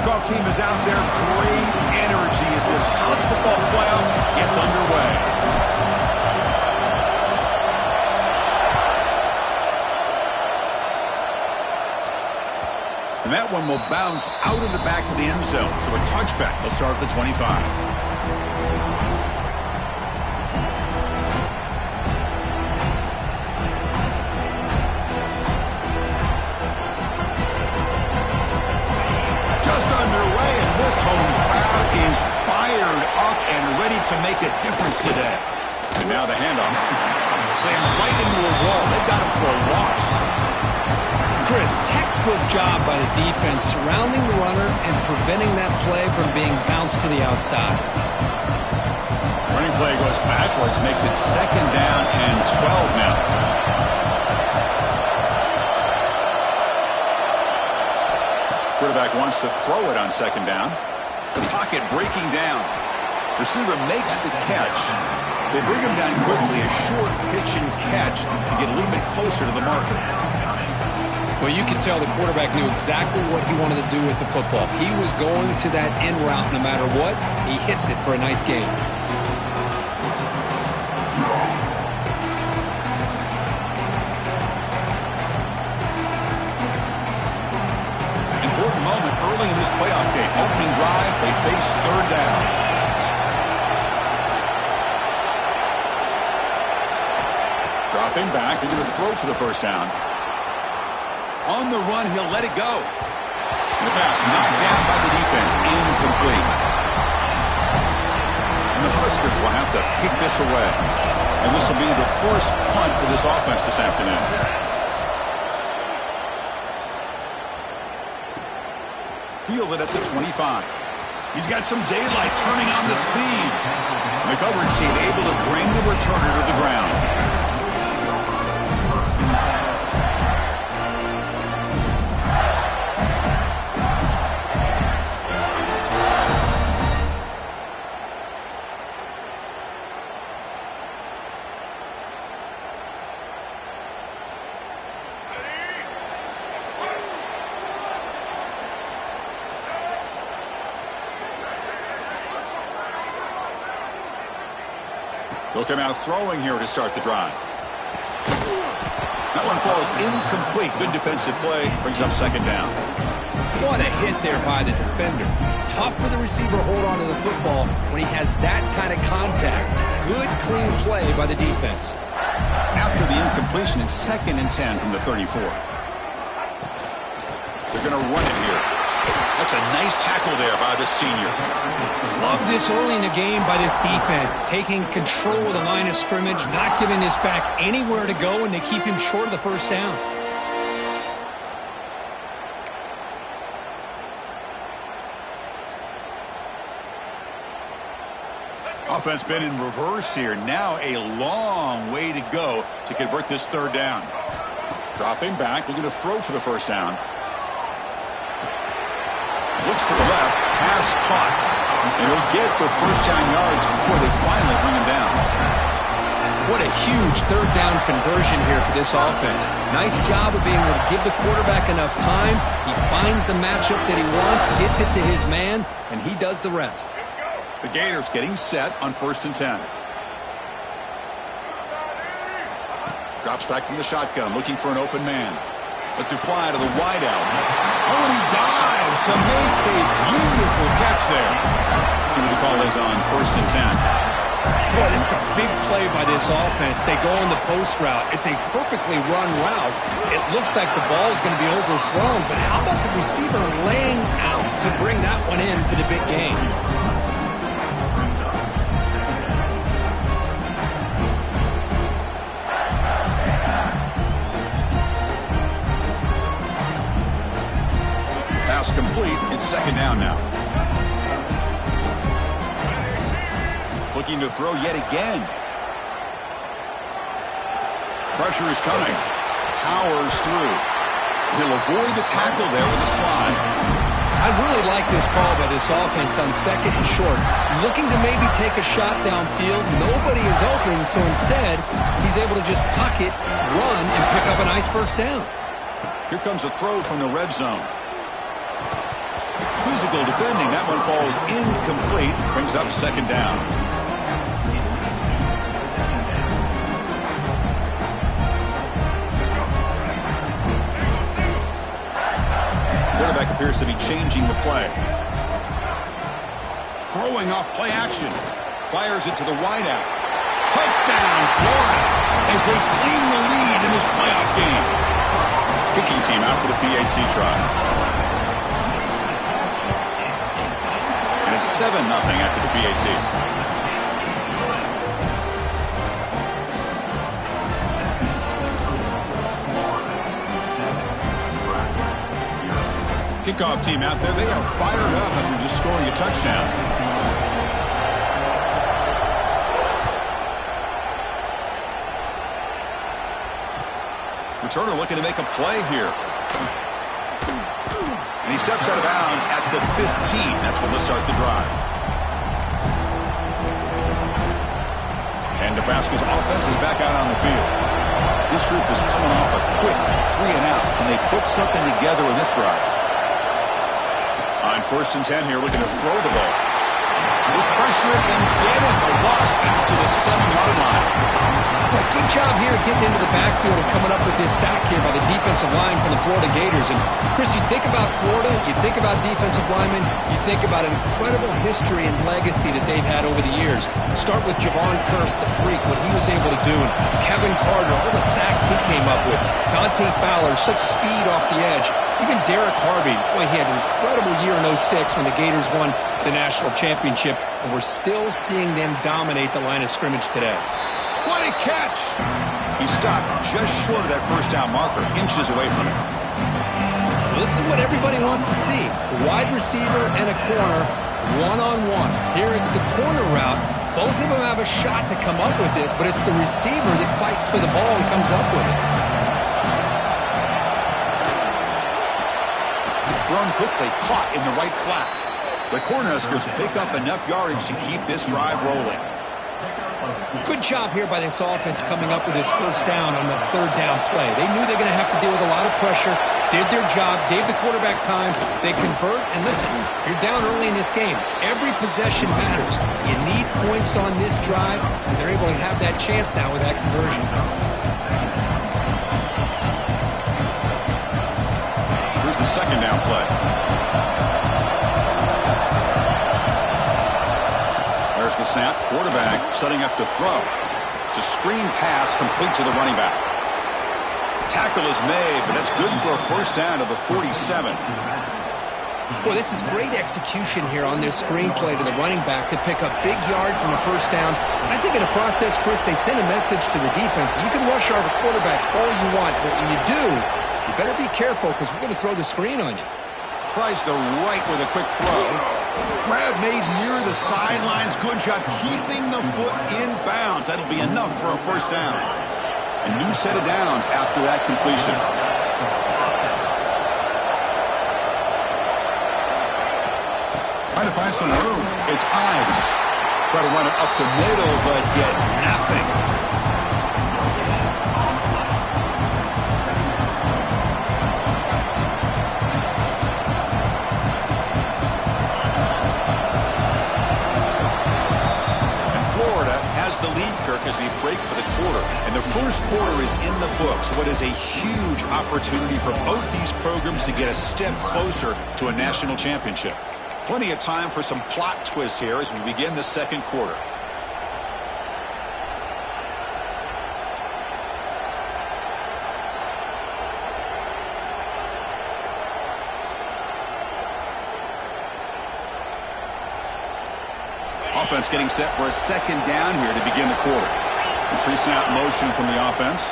kickoff team is out there. Great energy as this college football playoff gets underway. And that one will bounce out of the back of the end zone. So a touchback. They'll start at the 25. Just underway, and this home crowd is fired up and ready to make a difference today. And now the handoff. Slams right into a wall. They've got him for a loss. Chris, textbook job by the defense surrounding the runner and preventing that play from being bounced to the outside. Running play goes backwards, makes it 2nd down and 12 now. Quarterback wants to throw it on 2nd down. The pocket breaking down. Receiver makes the catch. They bring him down quickly, a short pitch and catch to get a little bit closer to the marker. Well, you can tell the quarterback knew exactly what he wanted to do with the football. He was going to that end route no matter what. He hits it for a nice gain. Important moment early in this playoff game. Opening drive, they face 3rd down. Dropping back, they're going to throw for the 1st down. On the run, he'll let it go. The pass knocked down by the defense, incomplete. And the Huskers will have to kick this away. And this will be the first punt for this offense this afternoon. Fielded at the 25. He's got some daylight turning on the speed. The coverage team able to bring the returner to the ground. They'll come out throwing here to start the drive. That one falls incomplete. Good defensive play. Brings up 2nd down. What a hit there by the defender. Tough for the receiver to hold on to the football when he has that kind of contact. Good, clean play by the defense. After the incompletion, it's 2nd and 10 from the 34. They're going to run it here. That's a nice tackle there by the senior. Love this early in the game by this defense, taking control of the line of scrimmage, not giving this back anywhere to go, and they keep him short of the 1st down. Offense been in reverse here. Now a long way to go to convert this 3rd down. Dropping back, looking to throw for the 1st down. Looks to the left, pass caught. And he'll get the 1st down yards before they finally bring him down. What a huge 3rd down conversion here for this offense. Nice job of being able to give the quarterback enough time. He finds the matchup that he wants, gets it to his man, and he does the rest. The Gators getting set on 1st and 10. Drops back from the shotgun, looking for an open man. Lets it fly to the wideout. Oh, and he dives to make a beautiful catch there. See what the call is on 1st and 10. Boy, this is a big play by this offense. They go on the post route. It's a perfectly run route. It looks like the ball is going to be overthrown, but how about the receiver laying out to bring that one in for the big game? Pass complete. It's 2nd down now. Looking to throw yet again. Pressure is coming. Powers through. He'll avoid the tackle there with a slide. I really like this call by this offense on 2nd and short. Looking to maybe take a shot downfield. Nobody is open, so instead, he's able to just tuck it, run, and pick up a nice 1st down. Here comes a throw from the red zone. Physical defending. That one falls incomplete. Brings up second down. Quarterback appears to be changing the play. Throwing off play action. Fires it to the wideout. Touchdown, Florida, as they claim the lead in this playoff game. Kicking team out for the PAT try. And it's 7-0 after the PAT. Kickoff team out there. They are fired up after just scoring a touchdown. Returner looking to make a play here. And he steps out of bounds at the 15. That's when they'll start the drive. And Nebraska's offense is back out on the field. This group is coming off a quick 3-and-out. Can they put something together in this drive? On 1st and 10 here, looking to throw the ball. With pressure and get it. A loss back to the 7-yard line. Well, good job here getting into the backfield and coming up with this sack here by the defensive line from the Florida Gators. And, Chris, you think about Florida, you think about defensive linemen, you think about an incredible history and legacy that they've had over the years. Start with Javon Kearse, the freak, what he was able to do. And Kevin Carter, all the sacks he came up with. Dante Fowler, such speed off the edge. Even Derek Harvey, boy, he had an incredible year in 06 when the Gators won the national championship. And we're still seeing them dominate the line of scrimmage today. What a catch! He stopped just short of that first down marker, inches away from it. Well, this is what everybody wants to see. A wide receiver and a corner, one-on-one. Here it's the corner route. Both of them have a shot to come up with it, but it's the receiver that fights for the ball and comes up with it. Thrown quickly, caught in the right flat. The Cornhuskers pick up enough yardage to keep this drive rolling. Good job here by this offense coming up with this first down on that third down play. They knew they're going to have to deal with a lot of pressure, did their job, gave the quarterback time. They convert, and listen, you're down early in this game. Every possession matters. You need points on this drive, and they're able to have that chance now with that conversion. Here's the second down play. There's the snap. Quarterback setting up to throw. It's a screen pass complete to the running back. Tackle is made, but that's good for a first down to the 47. Boy, this is great execution here on this screenplay to the running back to pick up big yards in the first down. And I think in the process, Chris, they send a message to the defense. You can rush our quarterback all you want, but when you do, you better be careful because we're going to throw the screen on you. Tries the right with a quick throw. Grab made near the sidelines. Good job keeping the foot in bounds. That'll be enough for a first down. A new set of downs after that completion. Trying to find some room. It's Ives. Try to run it up the middle, but get nothing. The lead, Kirk, as we break for the quarter. And the first quarter is in the books. What is a huge opportunity for both these programs to get a step closer to a national championship. Plenty of time for some plot twists here as we begin the second quarter. Offense getting set for a second down here to begin the quarter. Pre-snap motion from the offense.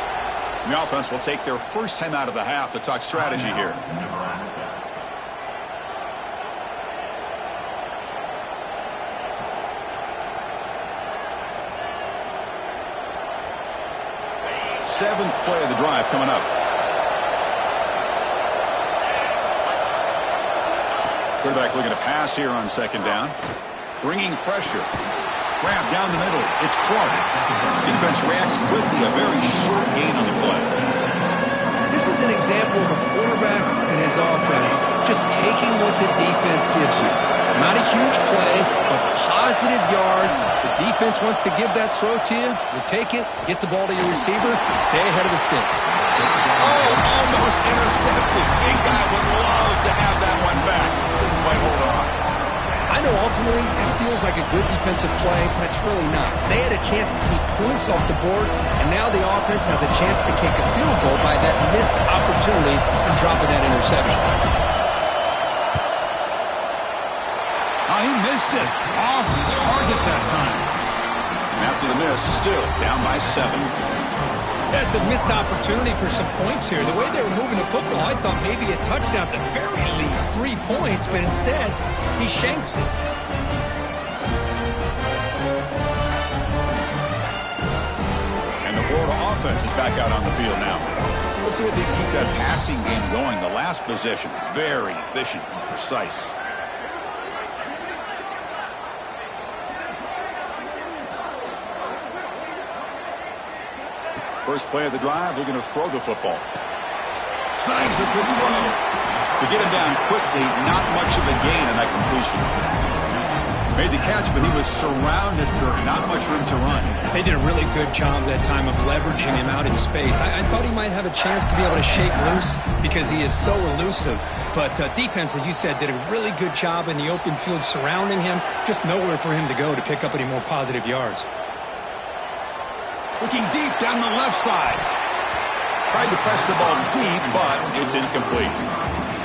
And the offense will take their first time out of the half to talk strategy here. Seventh play of the drive coming up. Quarterback looking to pass here on second down. Bringing pressure. Grab down the middle. It's Clark. Defense reacts quickly. A very short gain on the play. This This is an example of a quarterback and his offense just taking what the defense gives you. Not a huge play, but positive yards. The defense wants to give that throw to you. You take it, get the ball to your receiver, stay ahead of the sticks. Oh, almost intercepted. Big guy would love to have that one back. Couldn't quite hold on. I know ultimately that feels like a good defensive play, but it's really not. They had a chance to keep points off the board, and now the offense has a chance to kick a field goal by that missed opportunity and dropping that interception. Oh, he missed it. Off target that time. And after the miss, still down by 7. That's a missed opportunity for some points here. The way they were moving the football, I thought maybe a touchdown, at the very least 3 points, but instead, he shanks it. And the Florida offense is back out on the field now. Let's see if they can keep that passing game going. The last possession, very efficient and precise. First play of the drive, they're going to throw the football. Signs a good throw. To get him down quickly, not much of a gain in that completion. Made the catch, but he was surrounded, Kirk. Not much room to run. They did a really good job that time of leveraging him out in space. I thought he might have a chance to be able to shake loose because he is so elusive. But defense, as you said, did a really good job in the open field surrounding him. Just nowhere for him to go to pick up any more positive yards. Looking deep down the left side. Tried to press the ball deep, but it's incomplete.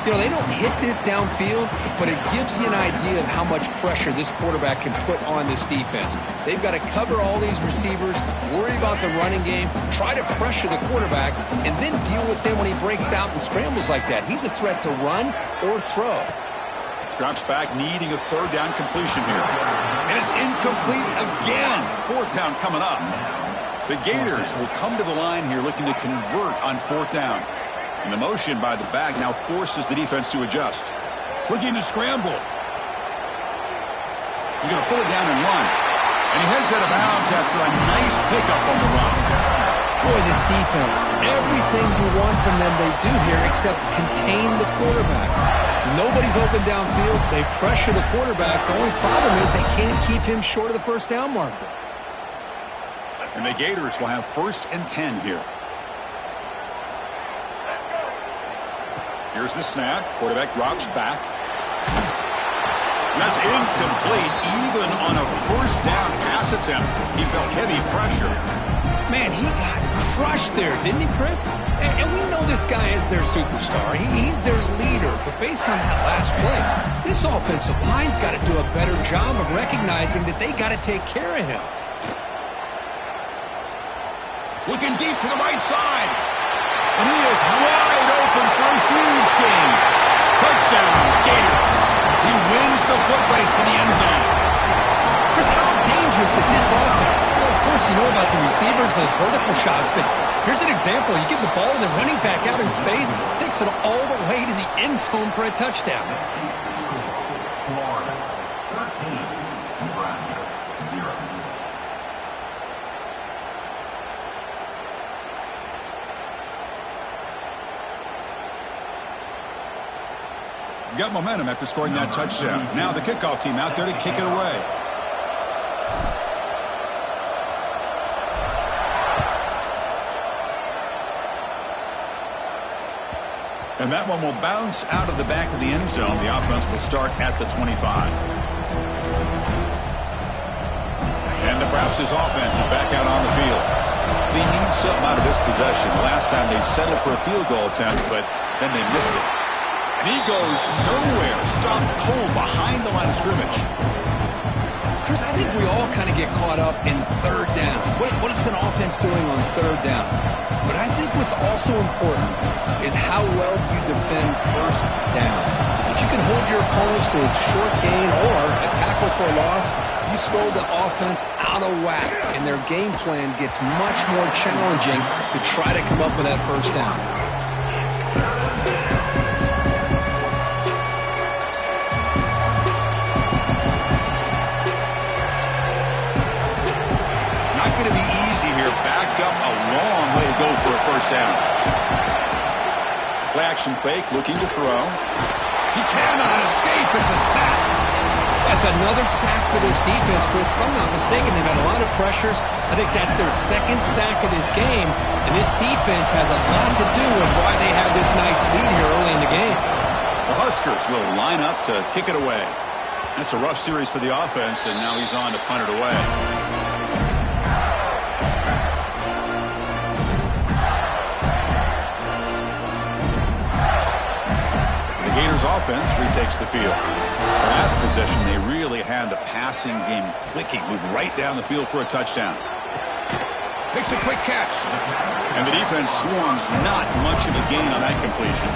You know, they don't hit this downfield, but it gives you an idea of how much pressure this quarterback can put on this defense. They've got to cover all these receivers, worry about the running game, try to pressure the quarterback, and then deal with him when he breaks out and scrambles like that. He's a threat to run or throw. Drops back, needing a third down completion here. And it's incomplete again. Fourth down coming up. The Gators will come to the line here looking to convert on fourth down. And the motion by the back now forces the defense to adjust. Looking to scramble. He's going to pull it down and run. And he heads out of bounds after a nice pickup on the run. Boy, this defense, everything you want from them they do here except contain the quarterback. Nobody's open downfield. They pressure the quarterback. The only problem is they can't keep him short of the first down marker. And the Gators will have 1st and 10 here. Here's the snap. Quarterback drops back. And that's incomplete. Even on a first down pass attempt, he felt heavy pressure. Man, he got crushed there, didn't he, Chris? And we know this guy is their superstar. He's their leader. But based on that last play, this offensive line's got to do a better job of recognizing that they got to take care of him. Looking deep to the right side. And he is wide open for a huge gain. Touchdown, Gators. He wins the foot race to the end zone. Chris, how dangerous is this offense? Well, of course, you know about the receivers, those vertical shots, but here's an example. You give the ball to the running back out in space, takes it all the way to the end zone for a touchdown. Florida, 13, Nebraska, 0. Got momentum after scoring that touchdown. Now the kickoff team out there to kick it away. And that one will bounce out of the back of the end zone. The offense will start at the 25. And Nebraska's offense is back out on the field. They need something out of this possession. The last time they settled for a field goal attempt, but then they missed it. And he goes nowhere. Stopped cold behind the line of scrimmage. Chris, I think we all kind of get caught up in third down. What is an offense doing on third down? But I think what's also important is how well you defend first down. If you can hold your opponents to a short gain or a tackle for a loss, you throw the offense out of whack, and their game plan gets much more challenging to try to come up with that first down. Not going to be easy here. Backed up a long way to go for a first down. Play action fake, looking to throw. He cannot escape. It's a sack. That's another sack for this defense, Chris. If I'm not mistaken, they've had a lot of pressures. I think that's their second sack of this game, and this defense has a lot to do with why they have this nice lead here early in the game. The Huskers will line up to kick it away. That's a rough series for the offense, and now he's on to punt it away. The Gators offense retakes the field. Last possession, they really had the passing game clicking. Moved right down the field for a touchdown. Makes a quick catch. And the defense swarms not much of a gain on that completion.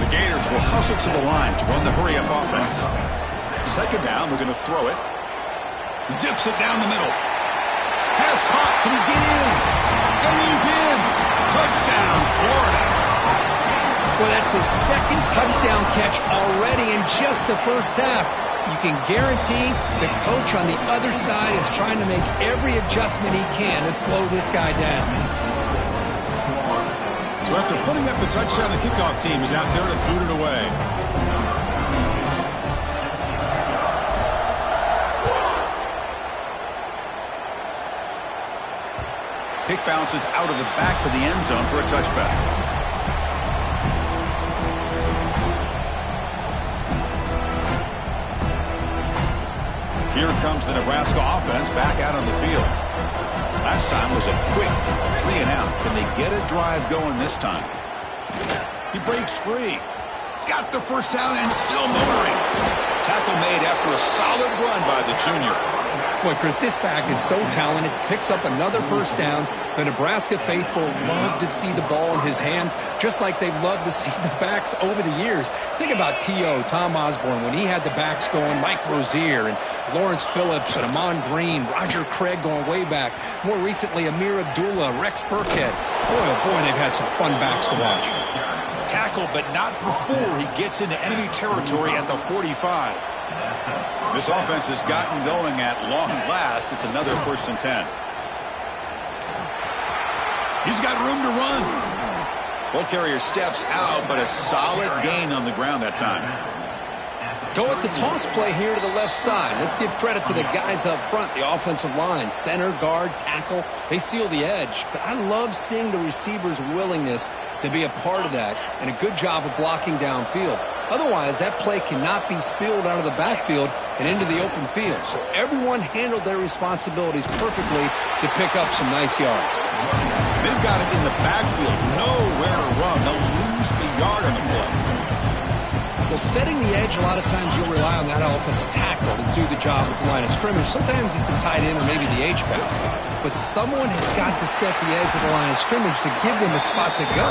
The Gators will hustle to the line to run the hurry-up offense. Second down, we're going to throw it. Zips it down the middle. Pass caught. Can he get in? And he's in. Touchdown, Florida. Well, that's his second touchdown catch already in just the first half. You can guarantee the coach on the other side is trying to make every adjustment he can to slow this guy down. So after putting up the touchdown, the kickoff team is out there to boot it away. Kick bounces out of the back of the end zone for a touchback. Here comes the Nebraska offense back out on the field. Last time was a quick 3 and out. Can they get a drive going this time? He breaks free. He's got the first down and still motoring. Tackle made after a solid run by the junior. Boy, Chris, this back is so talented. Picks up another first down. The Nebraska faithful love to see the ball in his hands, just like they've loved to see the backs over the years. Think about T.O., Tom Osborne, when he had the backs going, Mike Rozier and Lawrence Phillips and Amon Green, Roger Craig going way back. More recently, Amir Abdullah, Rex Burkhead. Boy, oh boy, they've had some fun backs to watch. Tackle, but not before he gets into enemy territory at the 45. This offense has gotten going at long last. It's another 1st and 10. He's got room to run. Ball carrier steps out, but a solid gain on the ground that time. Go with the toss play here to the left side. Let's give credit to the guys up front, the offensive line, center, guard, tackle. They seal the edge. But I love seeing the receiver's willingness to be a part of that and a good job of blocking downfield. Otherwise, that play cannot be spilled out of the backfield and into the open field. So everyone handled their responsibilities perfectly to pick up some nice yards. They've got it in the backfield, nowhere to run. They'll lose a yard on the play. Well, setting the edge, a lot of times you'll rely on that offensive tackle to do the job at the line of scrimmage. Sometimes it's a tight end or maybe the H-back. But someone has got to set the edge at the line of scrimmage to give them a spot to go.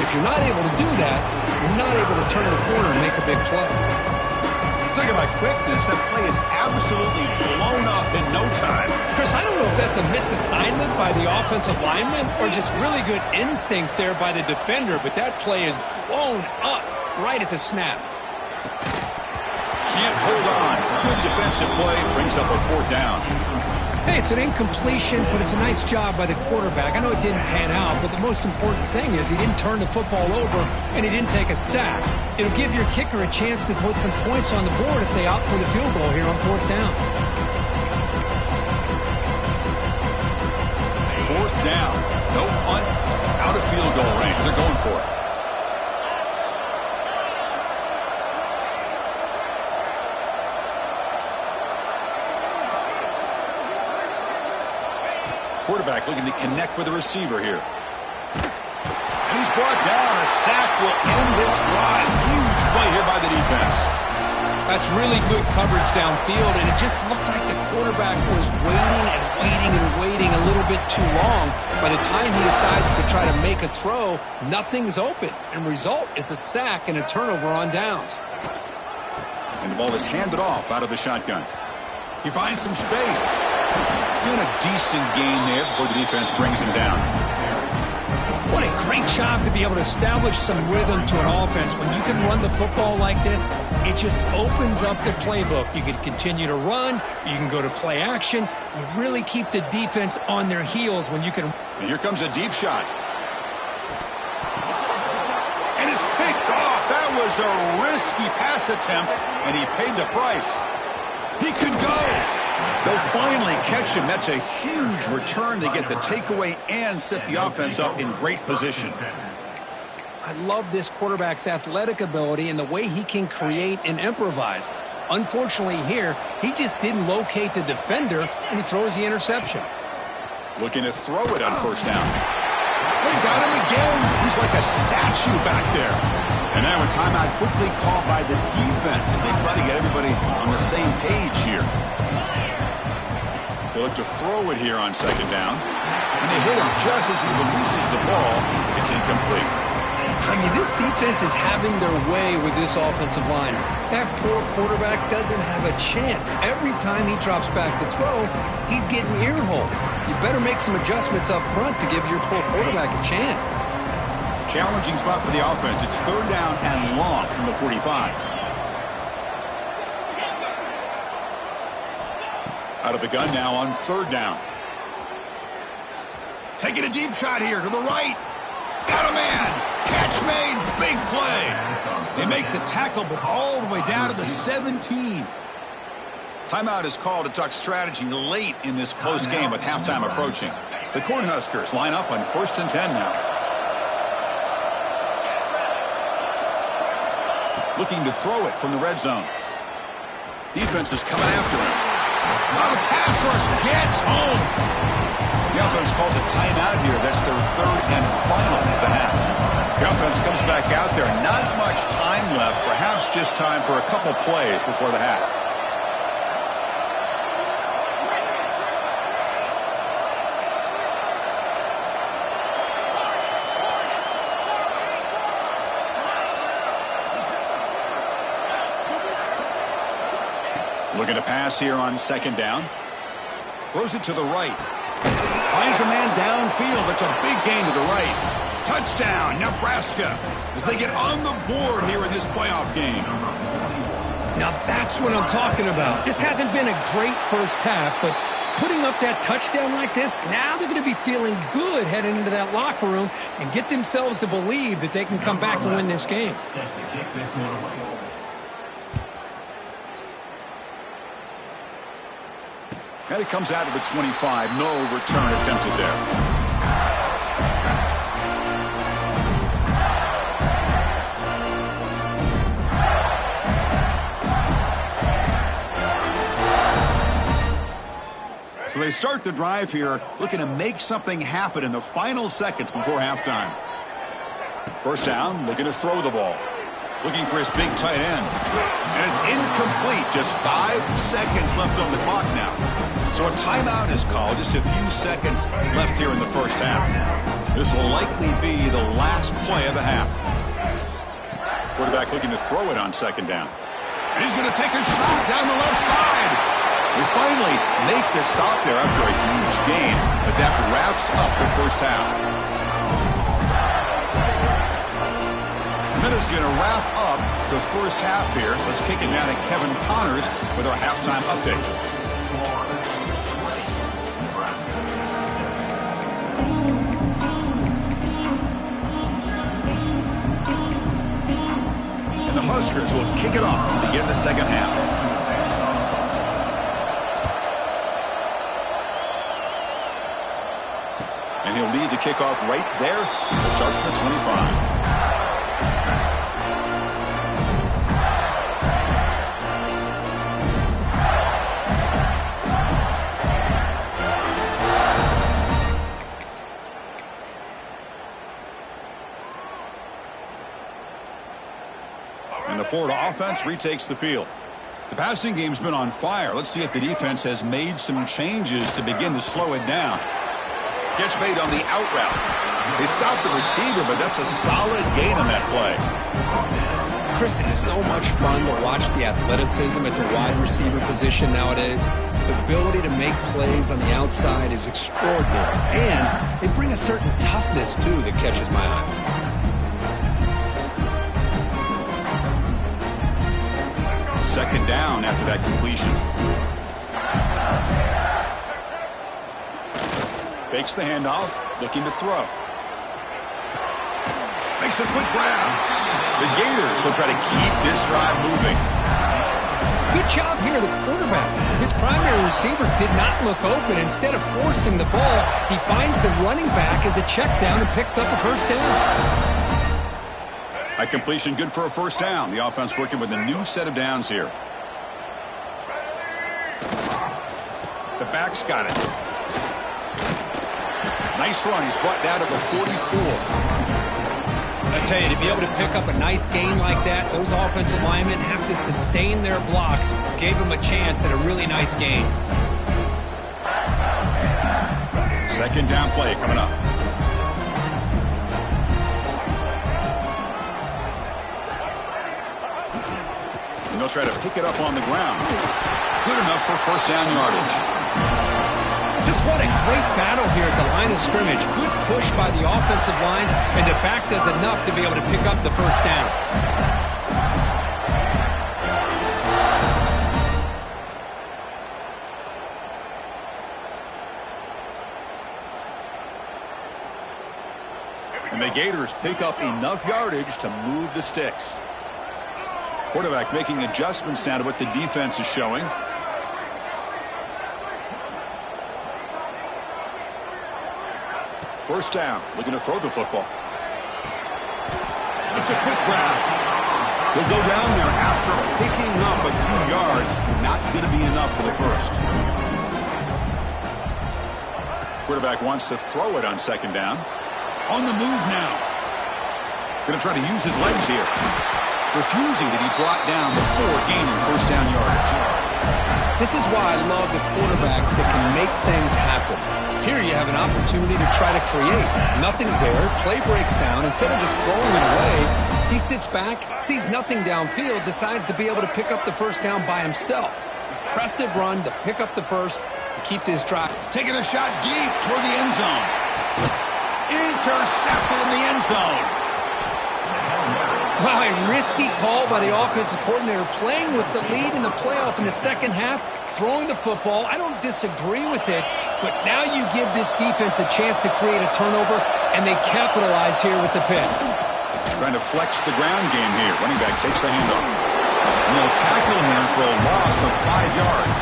If you're not able to do that, you're not able to turn the corner and make a big play. Talking about quickness, that play is absolutely blown up in no time. Chris, I don't know if that's a misassignment by the offensive lineman or just really good instincts there by the defender, but that play is blown up right at the snap. Can't hold on. Good defensive play brings up a 4th down. Hey, it's an incompletion, but it's a nice job by the quarterback. I know it didn't pan out, but the most important thing is he didn't turn the football over and he didn't take a sack. It'll give your kicker a chance to put some points on the board if they opt for the field goal here on 4th down. 4th down. No punt. Out of field goal range. They're going for it. Quarterback looking to connect with the receiver here. And he's brought down. A sack will end this drive. Huge play here by the defense. That's really good coverage downfield, and it just looked like the quarterback was waiting and waiting and waiting a little bit too long. By the time he decides to try to make a throw, nothing's open. And result is a sack and a turnover on downs. And the ball is handed off out of the shotgun. He finds some space. And a decent gain there before the defense brings him down. What a great job to be able to establish some rhythm to an offense. When you can run the football like this, it just opens up the playbook. You can continue to run. You can go to play action. You really keep the defense on their heels when you can. And here comes a deep shot. And picked off. That was a risky pass attempt, and he paid the price. He could go. They'll finally catch him. That's a huge return. They get the takeaway and set the offense up in great position. I love this quarterback's athletic ability and the way he can create and improvise. Unfortunately here, he just didn't locate the defender, and he throws the interception. Looking to throw it on first down. They got him again. He's like a statue back there. And now a timeout quickly called by the defense as they try to get everybody on the same page here. They look to throw it here on second down. And they hit him just as he releases the ball. It's incomplete. I mean, this defense is having their way with this offensive line. That poor quarterback doesn't have a chance. Every time he drops back to throw, he's getting ear-holed. You better make some adjustments up front to give your poor quarterback a chance. Challenging spot for the offense. It's third down and long from the 45. Out of the gun now on third down. Taking a deep shot here to the right. Got a man. Catch made. Big play. They make the tackle, but all the way down to the 17. Timeout is called to talk strategy late in this close game with halftime approaching. The Cornhuskers line up on 1st and 10 now. Looking to throw it from the red zone. Defense is coming after him. Now the pass rush gets home. The offense calls a timeout here. That's their third and final of the half. The offense comes back out there. Not much time left. Perhaps just time for a couple plays before the half. Looking to pass here on second down. Throws it to the right. Finds a man downfield. That's a big gain to the right. Touchdown, Nebraska, as they get on the board here in this playoff game. Now that's what I'm talking about. This hasn't been a great first half, but putting up that touchdown like this, now they're going to be feeling good heading into that locker room and get themselves to believe that they can come back and win this game. And it comes out of the 25. No return attempted there. So they start the drive here, looking to make something happen in the final seconds before halftime. First down, looking to throw the ball. Looking for his big tight end. And it's incomplete. Just 5 seconds left on the clock now. So a timeout is called. Just a few seconds left here in the first half. This will likely be the last play of the half. Quarterback looking to throw it on second down. And he's going to take a shot down the left side. They finally make the stop there after a huge gain. But that wraps up the first half. Minute's going to wrap up the first half here. Let's kick it down to Kevin Connors with our halftime update. And the Huskers will kick it off to begin the second half. And he'll lead the kickoff right there. He'll start from the 25. And the Florida offense retakes the field. The passing game's been on fire. Let's see if the defense has made some changes to begin to slow it down. Catch made on the out route. They stopped the receiver, but that's a solid gain on that play. Chris, it's so much fun to watch the athleticism at the wide receiver position nowadays. The ability to make plays on the outside is extraordinary. And they bring a certain toughness, too, that catches my eye. Second down after that completion. Fakes the handoff, looking to throw. Makes a quick grab. They Gators will try to keep this drive moving. Good job here, the quarterback. His primary receiver did not look open. Instead of forcing the ball, he finds the running back as a check down and picks up a first down. A completion good for a first down. The offense working with a new set of downs here. The back's got it. Nice run. He's brought down to the 44. I tell you, to be able to pick up a nice gain like that, those offensive linemen have to sustain their blocks. Gave him a chance at a really nice gain. Second down play coming up. And they'll try to pick it up on the ground. Good enough for first down yardage. Just what a great battle here at the line of scrimmage. Good push by the offensive line, and the back does enough to be able to pick up the first down. And the Gators pick up enough yardage to move the sticks. Quarterback making adjustments now to what the defense is showing. First down, looking to throw the football. It's a quick grab. He'll go down there after picking up a few yards. Not going to be enough for the first. Quarterback wants to throw it on second down. On the move now. Going to try to use his legs here. Refusing to be brought down before gaining first down yardage. This is why I love the quarterbacks that can make things happen. Here you have an opportunity to try to create. Nothing's there. Play breaks down. Instead of just throwing it away, he sits back, sees nothing downfield, decides to be able to pick up the first down by himself. Impressive run to pick up the first and keep this drive. Taking a shot deep toward the end zone. Intercepted in the end zone. Wow, a risky call by the offensive coordinator, playing with the lead in the playoff in the second half, throwing the football. I don't disagree with it, but now you give this defense a chance to create a turnover, and they capitalize here with the pick. Trying to flex the ground game here. Running back takes the handoff. And they'll tackle him for a loss of 5 yards.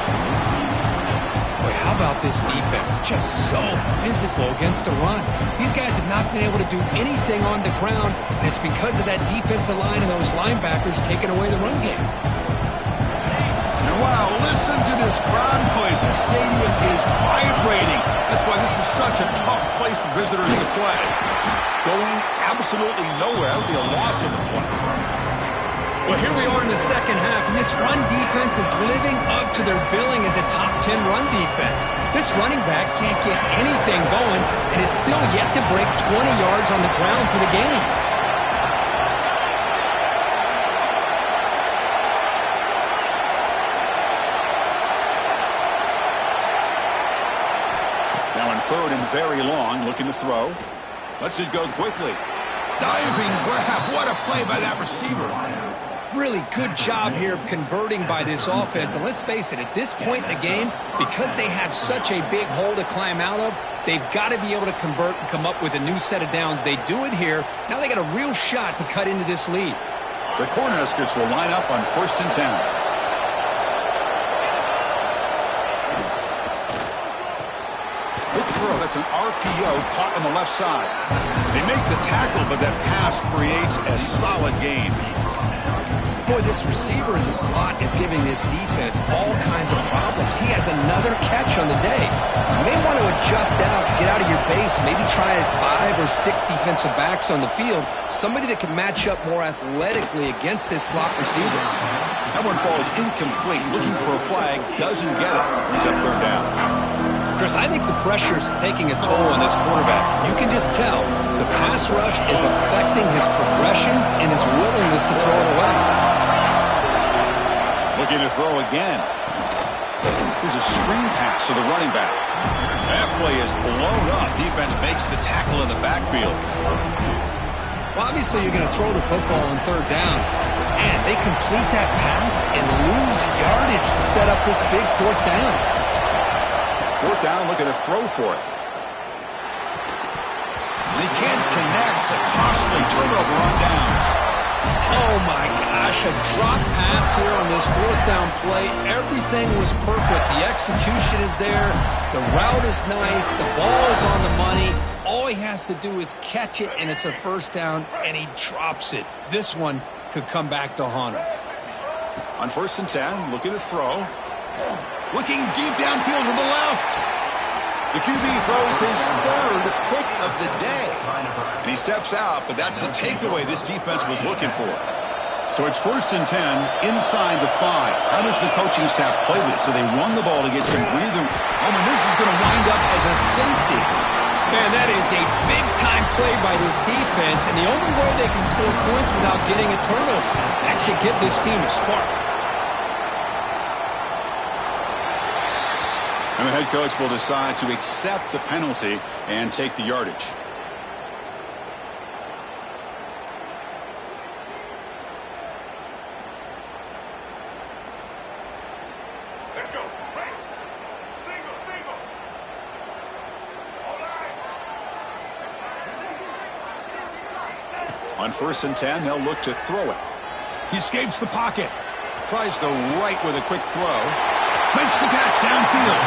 Boy, how about this defense? Just so physical against the run. These guys have not been able to do anything on the ground, and it's because of that defensive line and those linebackers taking away the run game. And wow, listen to this crowd noise. This stadium is vibrating. That's why this is such a tough place for visitors to play. Going absolutely nowhere. That would be a loss of the play. Well, here we are in the second half, and this run defense is living up to their billing as a top 10 run defense. This running back can't get anything going and is still yet to break 20 yards on the ground for the game. Now in third and very long, looking to throw. Lets it go quickly. Diving grab. What a play by that receiver. Really good job here of converting by this offense. And let's face it, at this point in the game, because they have such a big hole to climb out of, they've got to be able to convert and come up with a new set of downs. They do it here. Now they got a real shot to cut into this lead. The Cornhuskers will line up on 1st and 10. Good throw. That's an RPO caught on the left side. They make the tackle, but that pass creates a solid gain. Boy, this receiver in the slot is giving this defense all kinds of problems. He has another catch on the day. You may want to adjust out, get out of your base, maybe try 5 or 6 defensive backs on the field, somebody that can match up more athletically against this slot receiver. That one falls incomplete. Looking for a flag, doesn't get it. Brings up third down. Chris, I think the pressure's taking a toll on this quarterback. You can just tell the pass rush is affecting his progressions and his willingness to throw it away. Looking to throw again. There's a screen pass to the running back. That play is blown up. Defense makes the tackle in the backfield. Well, obviously you're going to throw the football on third down. And they complete that pass and lose yardage to set up this big fourth down. Fourth down, looking to throw for it. They can't connect. A costly turnover on downs. Oh, gosh, a drop pass here on this fourth down play. Everything was perfect. The execution is there. The route is nice. The ball is on the money. All he has to do is catch it, and it's a first down, and he drops it. This one could come back to haunt him. On 1st and 10, look at the throw. Looking deep downfield to the left. The QB throws his third pick of the day. And he steps out, but that's the takeaway this defense was looking for. So it's 1st and 10 inside the 5. How does the coaching staff play this? So they run the ball to get some breathing room, and this is going to wind up as a safety. Man, that is a big-time play by this defense, and the only way they can score points without getting a turnover. That should give this team a spark. And the head coach will decide to accept the penalty and take the yardage. Let's go. Right. Single. All right. On 1st and 10, they'll look to throw it. He escapes the pocket. Tries the right with a quick throw. Makes the catch downfield.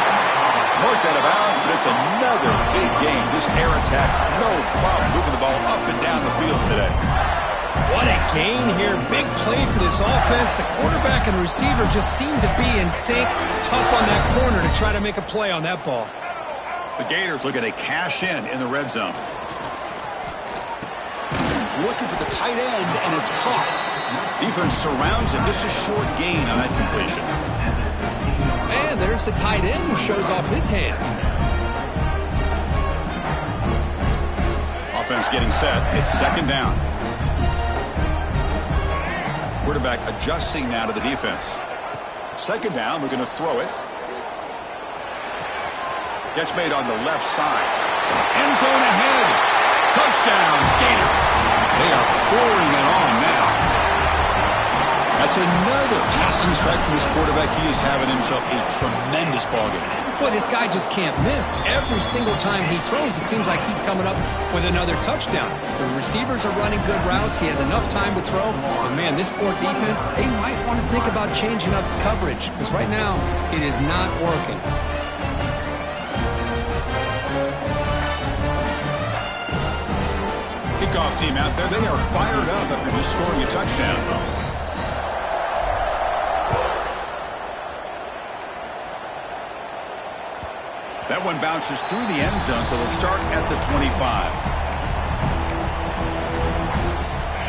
Marked out of bounds, but it's another big game. This air attack, no problem moving the ball up and down the field today. What a gain here. Big play for this offense. The quarterback and receiver just seem to be in sync. Tough on that corner to try to make a play on that ball. The Gators looking to cash in the red zone. Looking for the tight end, and it's caught. Defense surrounds him. Just a short gain on that completion. And there's the tight end who shows off his hands. Offense getting set. It's 2nd down. Quarterback adjusting now to the defense. 2nd down. We're going to throw it. Catch made on the left side. End zone ahead. Touchdown, Gators. They are pouring it on now. That's another passing strike from this quarterback. He is having himself a tremendous ballgame. Boy, this guy just can't miss. Every single time he throws, it seems like he's coming up with another touchdown. The receivers are running good routes. He has enough time to throw. And, man, this poor defense, they might want to think about changing up coverage because right now it is not working. Kickoff team out there. They are fired up after just scoring a touchdown. That one bounces through the end zone, so they'll start at the 25.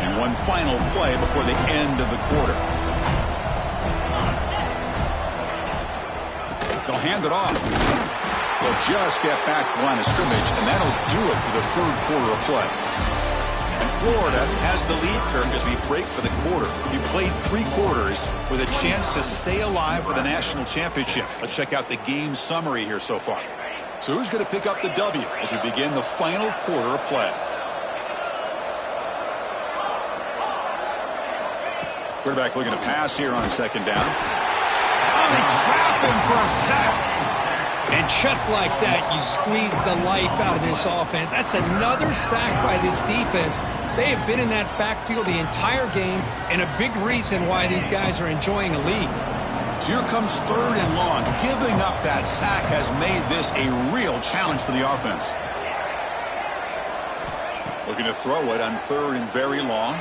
And one final play before the end of the quarter. They'll hand it off. They'll just get back to the line of scrimmage, and that'll do it for the 3rd quarter of play. And Florida has the lead, Kirk, as we break for the quarter. He played 3 quarters with a chance to stay alive for the national championship. Let's check out the game summary here so far. So who's going to pick up the W as we begin the final quarter of play? Quarterback looking to pass here on 2nd down. Oh, they trap him for a sack. And just like that, you squeeze the life out of this offense. That's another sack by this defense. They have been in that backfield the entire game, and a big reason why these guys are enjoying a lead. So here comes 3rd and long. Giving up that sack has made this a real challenge for the offense. Looking to throw it on 3rd and very long.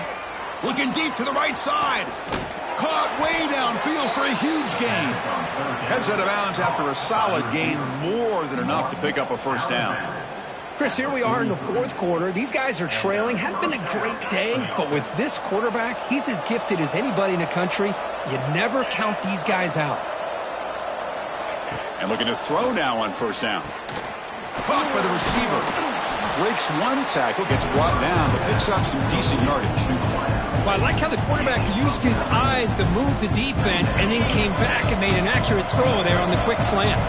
Looking deep to the right side. Caught way downfield for a huge gain. Heads out of bounds after a solid gain, more than enough to pick up a first down. Chris, here we are in the 4th quarter. These guys are trailing. Hadn't been a great day, but with this quarterback, he's as gifted as anybody in the country. You never count these guys out. And looking to throw now on 1st down. Caught by the receiver. Breaks one tackle, gets brought down, but picks up some decent yardage. Well, I like how the quarterback used his eyes to move the defense and then came back and made an accurate throw there on the quick slant.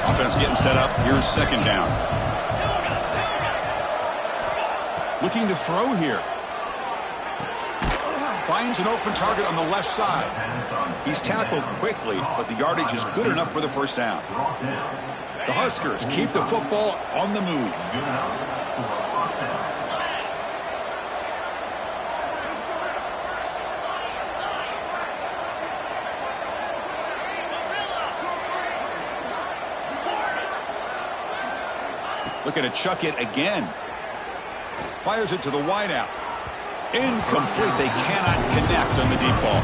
Offense getting set up. Here's 2nd down. Looking to throw here. Finds an open target on the left side. He's tackled quickly, but the yardage is good enough for the first down. The Huskers keep the football on the move. Looking to chuck it again. Fires it to the wideout. Incomplete. They cannot connect on the deep ball.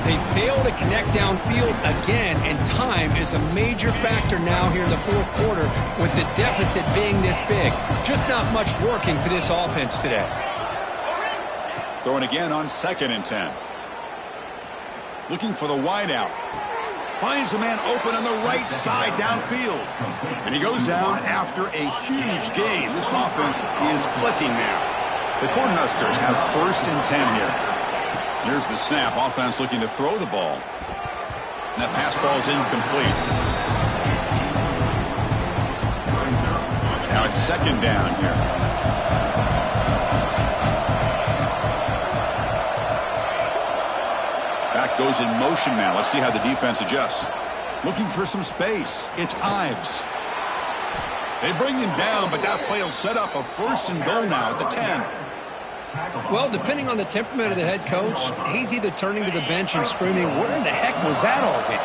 They fail to connect downfield again, and time is a major factor now here in the fourth quarter with the deficit being this big. Just not much working for this offense today. Throwing again on 2nd and 10. Looking for the wideout. Finds a man open on the right side downfield. And he goes down after a huge gain. This offense is clicking now. The Cornhuskers have 1st and 10 here. Here's the snap. Offense looking to throw the ball. And that pass falls incomplete. Now it's 2nd down here. Back goes in motion now. Let's see how the defense adjusts. Looking for some space. It's Ives. They bring him down, but that play will set up a 1st and goal now at the 10. Well, depending on the temperament of the head coach, he's either turning to the bench and screaming, where in the heck was that all hit?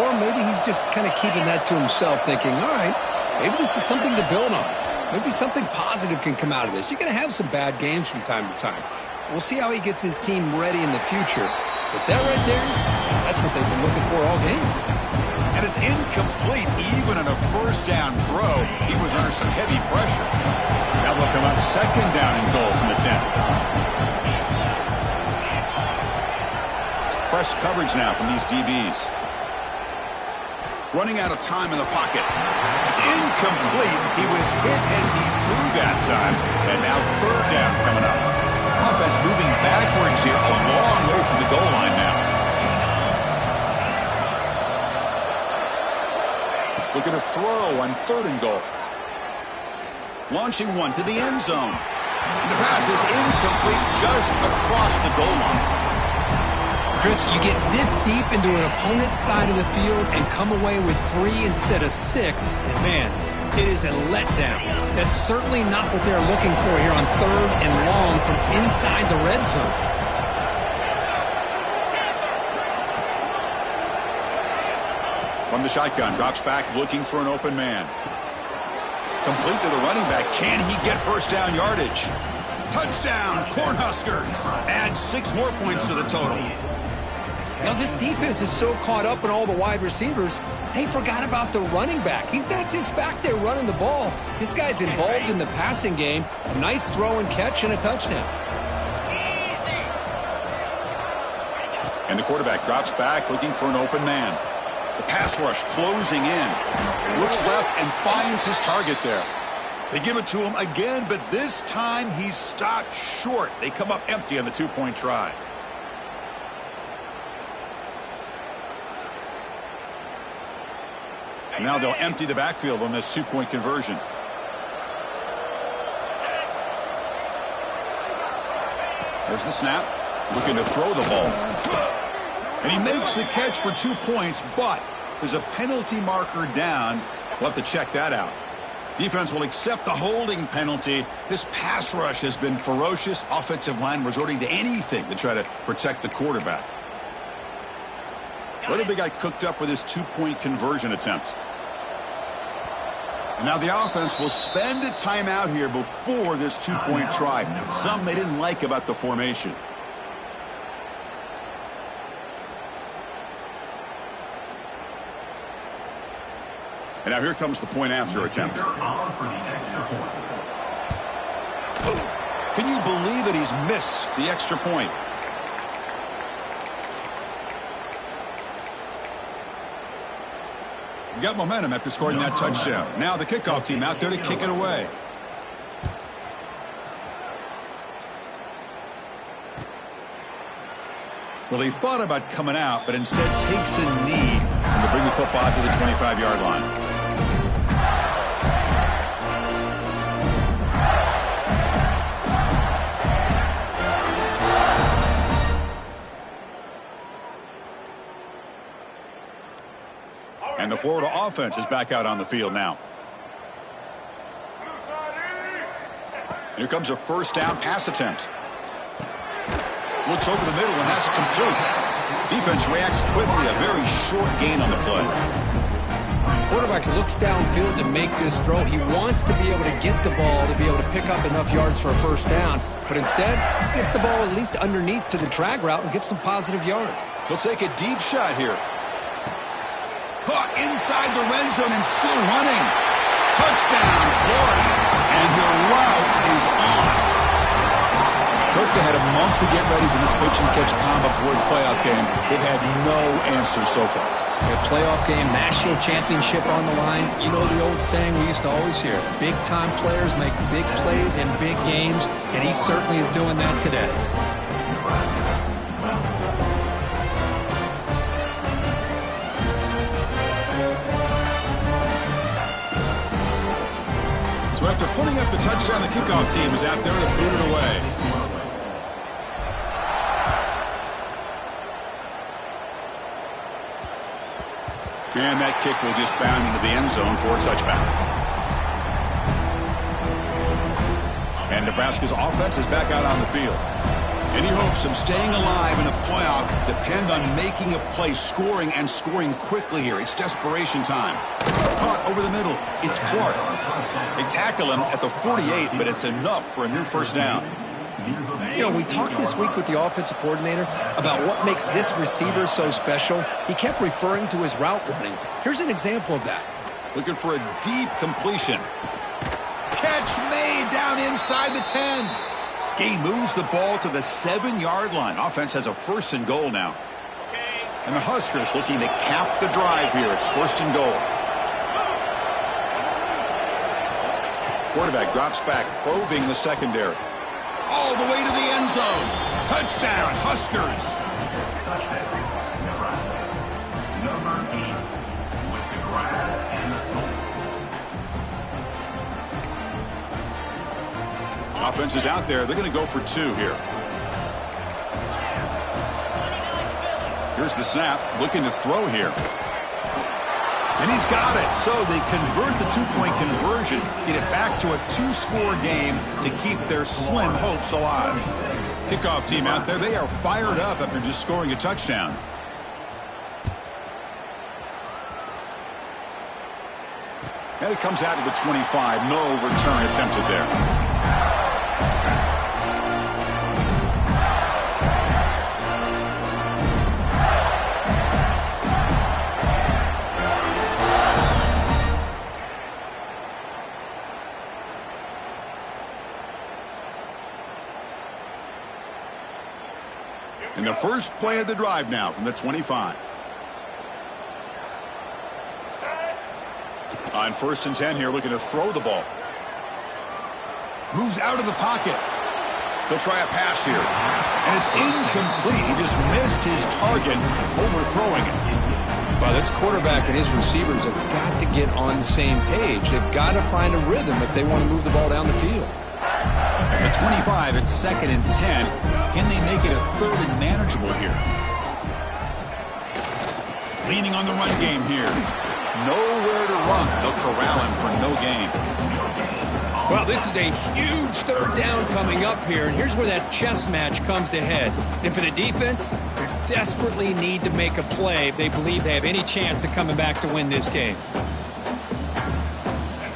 Or maybe he's just kind of keeping that to himself, thinking, all right, maybe this is something to build on. Maybe something positive can come out of this. You're going to have some bad games from time to time. We'll see how he gets his team ready in the future. But that right there, that's what they've been looking for all game. And it's incomplete even on a 1st down throw. He was under some heavy pressure. Now they'll come up 2nd down and goal from the 10. It's press coverage now from these DBs. Running out of time in the pocket. It's incomplete. He was hit as he threw that time. And now 3rd down coming up. Offense moving backwards here, a long way from the goal line now. Looking to throw on 3rd and goal. Launching one to the end zone. And the pass is incomplete just across the goal line. Chris, you get this deep into an opponent's side of the field and come away with 3 instead of 6, and man, it is a letdown. That's certainly not what they're looking for here on 3rd and long from inside the red zone. From the shotgun, drops back looking for an open man. Complete to the running back. Can he get 1st down yardage? Touchdown, Cornhuskers. Add 6 more points to the total. Now this defense is so caught up in all the wide receivers, they forgot about the running back. He's not just back there running the ball. This guy's involved in the passing game. A nice throw and catch and a touchdown. And the quarterback drops back looking for an open man. The pass rush closing in. Looks left and finds his target there. They give it to him again, but this time he's stopped short. They come up empty on the 2-point try. Now they'll empty the backfield on this 2-point conversion. There's the snap. Looking to throw the ball. And he makes the catch for 2 points, but there's a penalty marker down. We'll have to check that out. Defense will accept the holding penalty. This pass rush has been ferocious. Offensive line resorting to anything to try to protect the quarterback. What have they got cooked up for this 2-point conversion attempt? And now the offense will spend a timeout here before this 2-point try. Some they didn't like about the formation. And now here comes the point after attempt. Can you believe that he's missed the extra point? Got momentum after scoring that touchdown. Now the kickoff team out there to kick it away. Well, he thought about coming out, but instead takes a knee to bring the football to the 25-yard line. And the Florida offense is back out on the field now. Here comes a 1st down pass attempt. Looks over the middle, and that's complete. Defense reacts quickly. A very short gain on the play. Quarterback looks downfield to make this throw. He wants to be able to get the ball to be able to pick up enough yards for a first down, but instead gets the ball at least underneath to the drag route and gets some positive yards. He'll take a deep shot here. Caught inside the red zone and still running. Touchdown, Florida. And the route is on. Kirk, they had a month to get ready for this pitch-and-catch combo before the playoff game. They've had no answers so far. A playoff game, national championship on the line. You know the old saying we used to always hear, big-time players make big plays in big games, and he certainly is doing that today. So after putting up the touchdown, the kickoff team is out there to boot it away. And that kick will just bound into the end zone for a touchback. And Nebraska's offense is back out on the field. Any hopes of staying alive in a playoff depend on making a play, scoring, and scoring quickly here. It's desperation time. Caught over the middle. It's Clark. They tackle him at the 48, but it's enough for a new first down. You know, we talked this week with the offensive coordinator about what makes this receiver so special. He kept referring to his route running. Here's an example of that. Looking for a deep completion. Catch made down inside the 10. He moves the ball to the 7-yard line. Offense has a 1st and goal now. And the Huskers looking to cap the drive here. It's 1st and goal. Quarterback drops back, probing the secondary. All the way to the end zone. Touchdown, Huskers. Touchdown, Nebraska. Number 8 with the grab and the score. Offense is out there. They're going to go for 2 here. Here's the snap. Looking to throw here. And he's got it. So they convert the 2-point conversion, get it back to a 2-score game to keep their slim hopes alive. Kickoff team out there. They are fired up after just scoring a touchdown. And it comes out to the 25. No return attempted there. And the first play of the drive now from the 25. On 1st and 10 here, looking to throw the ball. Moves out of the pocket. They'll try a pass here. And it's incomplete. He just missed his target, overthrowing it. Well, this quarterback and his receivers have got to get on the same page. They've got to find a rhythm if they want to move the ball down the field. At the 25, it's 2nd and 10. Can they make it a 3rd and manageable here? Leaning on the run game here. Nowhere to run. They'll corral him for no gain. Well, this is a huge 3rd down coming up here, and here's where that chess match comes to head. And for the defense, they desperately need to make a play if they believe they have any chance of coming back to win this game.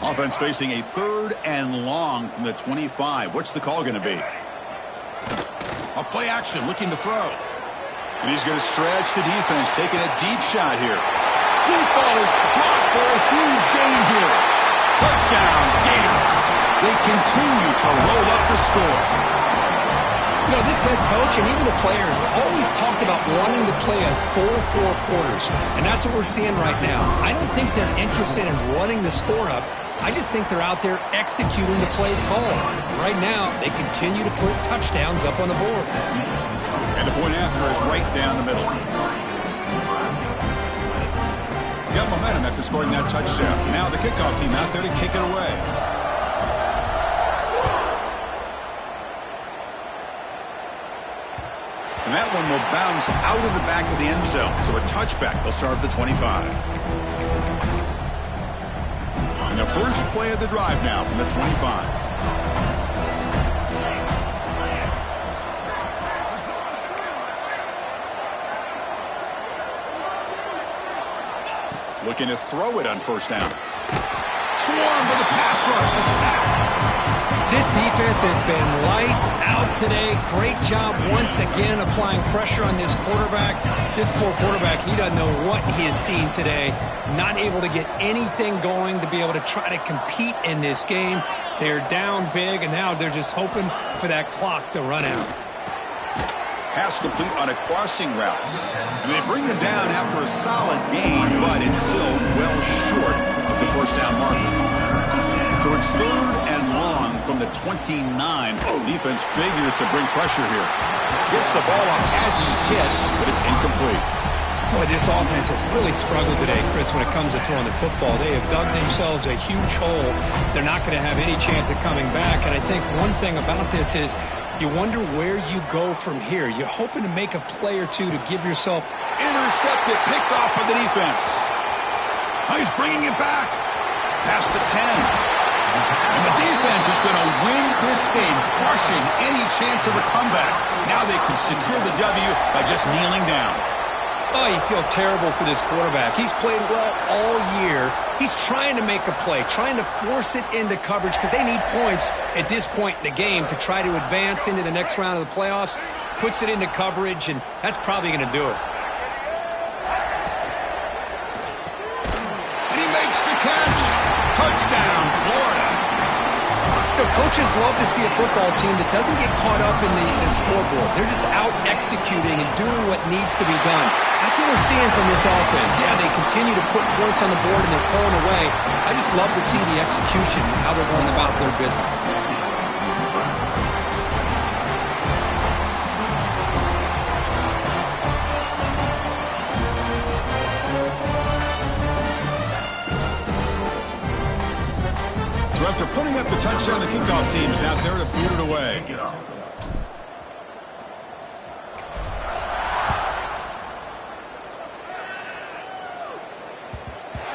Offense facing a 3rd and long from the 25. What's the call going to be? A play action, looking to throw. And he's going to stretch the defense, taking a deep shot here. Deep ball is caught for a huge gain here. Touchdown, Gators. They continue to roll up the score. You know, this head coach and even the players always talk about wanting to play a 4-4 quarters. And that's what we're seeing right now. I don't think they're interested in running the score up. I just think they're out there executing the plays called. Right now, they continue to put touchdowns up on the board. And the point after is right down the middle. Got momentum after scoring that touchdown. Now the kickoff team out there to kick it away. And that one will bounce out of the back of the end zone. So a touchback. They'll start at the 25. And the first play of the drive now from the 25. Looking to throw it on first down. Swarmed with the pass rush. A sack. This defense has been lights out today. Great job once again applying pressure on this quarterback. This poor quarterback, he doesn't know what he has seen today. Not able to get anything going to be able to try to compete in this game. They're down big, and now they're just hoping for that clock to run out. Pass complete on a crossing route. And they bring him down after a solid gain, but it's still well short of the first down mark. So it's 3rd and long from the 29. Defense figures to bring pressure here. Gets the ball off as he's hit, but it's incomplete. Boy, this offense has really struggled today, Chris, when it comes to throwing the football. They have dug themselves a huge hole. They're not going to have any chance of coming back. And I think one thing about this is you wonder where you go from here. You're hoping to make a play or two to give yourself. Intercepted, picked off by the defense. Oh, he's bringing it back. Past the 10. And the defense is going to win this game, crushing any chance of a comeback. Now they can secure the W by just kneeling down. Oh, you feel terrible for this quarterback. He's played well all year. He's trying to make a play, trying to force it into coverage because they need points at this point in the game to try to advance into the next round of the playoffs. Puts it into coverage, and that's probably going to do it. And he makes the catch. Touchdown, Florida. You know, coaches love to see a football team that doesn't get caught up in the scoreboard. They're just out executing and doing what needs to be done. That's what we're seeing from this offense. Yeah, they continue to put points on the board and they're pulling away. I just love to see the execution and how they're going about their business. So after putting up the touchdown, the kickoff team is out there to boot it away.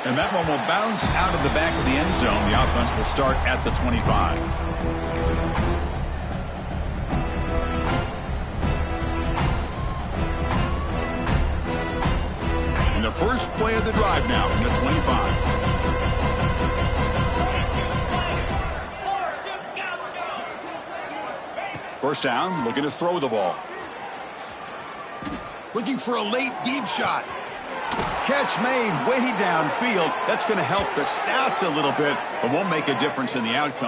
And that one will bounce out of the back of the end zone. The offense will start at the 25. And the first play of the drive now from the 25. First down, looking to throw the ball. Looking for a late deep shot. Catch made way downfield. That's going to help the stats a little bit, but won't make a difference in the outcome.